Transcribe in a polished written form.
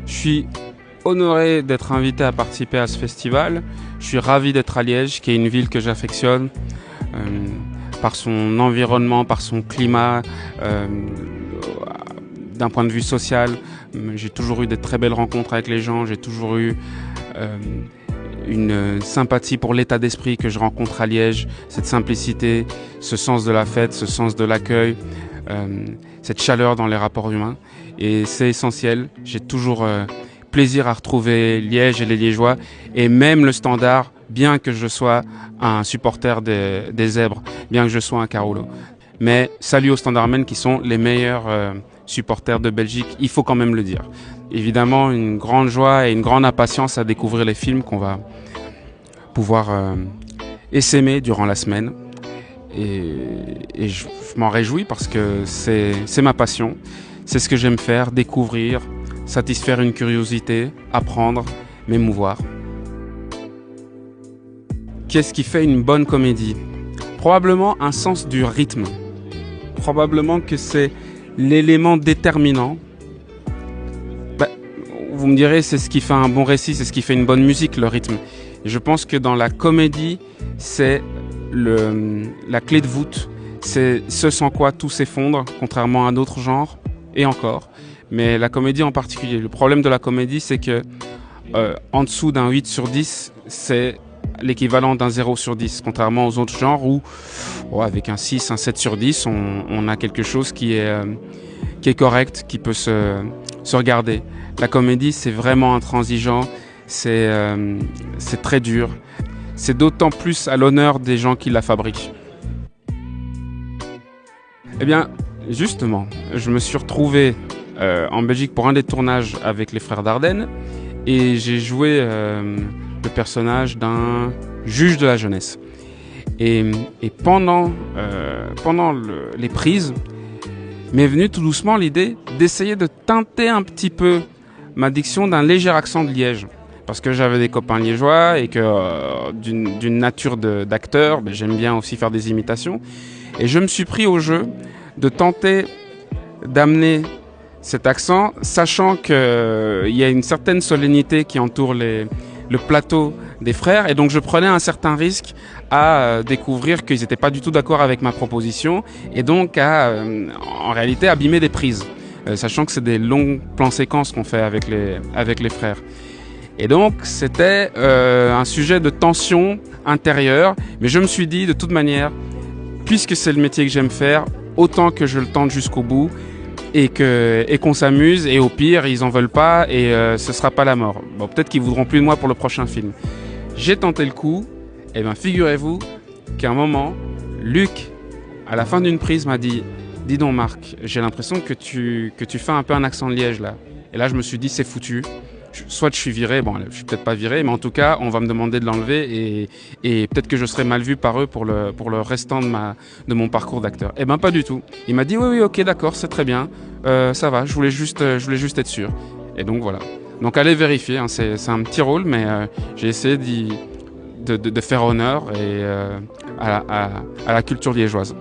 Je suis honoré d'être invité à participer à ce festival. Je suis ravi d'être à Liège, qui est une ville que j'affectionne par son environnement, par son climat, d'un point de vue social. J'ai toujours eu de très belles rencontres avec les gens, j'ai toujours eu une sympathie pour l'état d'esprit que je rencontre à Liège, cette simplicité, ce sens de la fête, ce sens de l'accueil, cette chaleur dans les rapports humains. Et c'est essentiel. J'ai toujours plaisir à retrouver Liège et les Liégeois, et même le Standard, bien que je sois un supporter des Zèbres, bien que je sois un Carolo. Mais salut aux Standardmen qui sont les meilleurs supporters de Belgique, il faut quand même le dire. Évidemment, une grande joie et une grande impatience à découvrir les films qu'on va pouvoir essaimer durant la semaine. Et je m'en réjouis parce que c'est ma passion, c'est ce que j'aime faire, découvrir, satisfaire une curiosité, apprendre, m'émouvoir. Qu'est-ce qui fait une bonne comédie? Probablement un sens du rythme. Probablement que c'est l'élément déterminant. Vous me direz, c'est ce qui fait un bon récit, c'est ce qui fait une bonne musique, le rythme. Et je pense que dans la comédie, c'est la clé de voûte. C'est ce sans quoi tout s'effondre, contrairement à d'autres genres, et encore. Mais la comédie en particulier. Le problème de la comédie, c'est que en dessous d'un 8 sur 10, c'est l'équivalent d'un 0 sur 10, contrairement aux autres genres où, avec un 6, un 7 sur 10, on a quelque chose qui est correct, qui peut se regarder. La comédie, c'est vraiment intransigeant, c'est très dur. C'est d'autant plus à l'honneur des gens qui la fabriquent. Eh bien, justement, je me suis retrouvé en Belgique pour un des tournages avec les frères Dardenne et j'ai joué le personnage d'un juge de la jeunesse. Et pendant les prises, m'est venue tout doucement l'idée d'essayer de teinter un petit peu ma diction d'un léger accent de Liège. Parce que j'avais des copains liégeois et que d'une nature d'acteur, j'aime bien aussi faire des imitations. Et je me suis pris au jeu de tenter d'amener cet accent, sachant qu'il y a une certaine solennité qui entoure le plateau des frères. Et donc je prenais un certain risque à découvrir qu'ils n'étaient pas du tout d'accord avec ma proposition et donc à, en réalité, abîmer des prises. Sachant que c'est des longs plans séquences qu'on fait avec les frères. Et donc, c'était un sujet de tension intérieure. Mais je me suis dit, de toute manière, puisque c'est le métier que j'aime faire, autant que je le tente jusqu'au bout et qu'on s'amuse. Et au pire, ils en veulent pas et ce sera pas la mort. Bon, peut-être qu'ils voudront plus de moi pour le prochain film. J'ai tenté le coup. Et bien, figurez-vous qu'à un moment, Luc, à la fin d'une prise, m'a dit « Dis donc Marc, j'ai l'impression que tu fais un peu un accent de Liège là. » Et là, je me suis dit « C'est foutu. » Soit je suis viré, bon, je suis peut-être pas viré, mais en tout cas, on va me demander de l'enlever et peut-être que je serai mal vu par eux pour le restant de mon parcours d'acteur. Eh ben, pas du tout. Il m'a dit oui, ok, d'accord, c'est très bien, ça va. Je voulais juste être sûr. Et donc voilà. Donc allez vérifier. Hein, c'est un petit rôle, mais j'ai essayé de faire honneur à la culture liégeoise.